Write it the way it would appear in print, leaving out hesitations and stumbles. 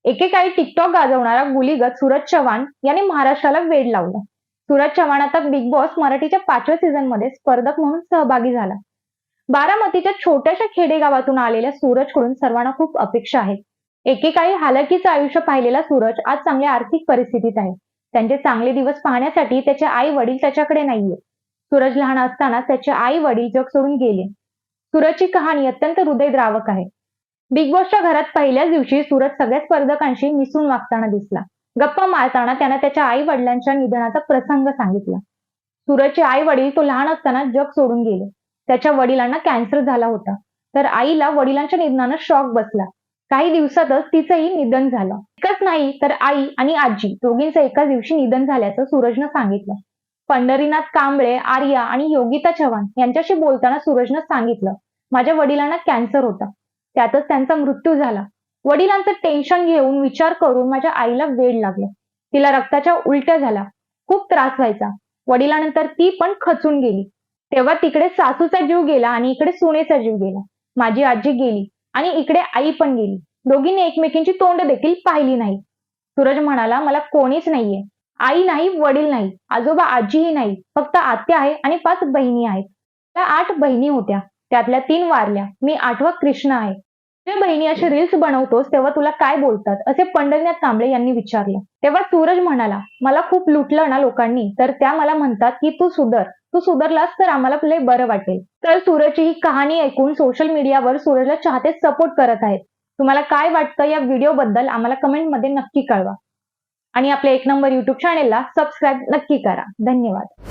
एकेकाळी टिकटॉक गाजवणारा गुलीगत सूरज चव्हाण याने महाराष्ट्राला वेड लावलं. सूरज चव्हाण आता बिग बॉस मराठीच्या 5व्या सीझनमध्ये स्पर्धक म्हणून सहभागी झाला. बारामतीच्या छोट्याशा खेडेगावातून आलेल्या सूरजकडून सर्वांना खूप अपेक्षा आहेत. एकेकाळी हालाकीचं आयुष्य पाहिलेला सूरज आज चांगल्या आर्थिक परिस्थितीत आहे. त्यांचे चांगले दिवस पाहण्यासाठी त्याचे आई वडील त्याच्याकडे नाहीये. सूरज लहान असताना त्याचे आई वडील जग सोडून गेले. सूरजची कहाणी अत्यंत हृदयद्रावक आहे. बिग बॉसच्या घरात पहिल्याच दिवशी सूरज सगळ्या स्पर्धकांशी मिसळून वागताना दिसला. गप्पा मारताना त्यानं त्याच्या आई वडिलांच्या निधनाचा प्रसंग सांगितला. सूरजचे आई वडील तो लहान असताना जग सोडून गेले. त्याच्या वडिलांना कॅन्सर झाला होता, तर आईला वडिलांच्या निधनानं शॉक बसला. काही दिवसातच तिचंही निधन झालं. इतकंच नाही तर आई आणि आजी दोघींचं एकाच दिवशी निधन झाल्याचं सूरजनं सांगितलं. पंढरीनाथ कांबळे, आर्या आणि योगिता चव्हाण यांच्याशी बोलताना सूरजनं सांगितलं, माझ्या वडिलांना कॅन्सर होता, त्यातच त्यांचा मृत्यू झाला. वडिलांचं टेन्शन घेऊन विचार करून माझ्या आईला वेड लागलं. तिला रक्ताच्या उलट्या झाल्या, खूप त्रास व्हायचा. वडिलांनंतर ती पण खचून गेली. तेव्हा तिकडे सासूचा जीव गेला आणि इकडे सुनेचा जीव गेला. माझी आजी गेली आणि इकडे आई पण गेली. दोघींनी एकमेकींची तोंड देखील पाहिली नाही. सूरज म्हणाला, मला कोणीच नाहीये. आई नाही, वडील नाही, आजोबा आजीही नाही, फक्त आत्या आहे आणि 5 बहिणी आहेत. त्या 8 बहिणी होत्या, त्यातल्या 3 वारल्या. मी 8वा कृष्ण आहे. तुझ्या बहिणी असे रील्स बनवतोस तेव्हा तुला काय बोलतात, असे पंढरीनाथ कांबळे यांनी विचारलं. तेव्हा सूरज म्हणाला, मला खूप लुटलं ना लोकांनी, तर त्या मला म्हणतात की तू सुधर, तू सुधरलास तर आम्हाला लय बरं वाटेल. तर सूरजची ही कहाणी ऐकून सोशल मीडियावर सूरजला चाहते सपोर्ट करत आहेत. तुम्हाला काय वाटतं या व्हिडिओ बद्दल आम्हाला कमेंटमध्ये नक्की कळवा आणि आपल्या एक नंबर युट्यूब चॅनेलला सबस्क्राईब नक्की करा. धन्यवाद.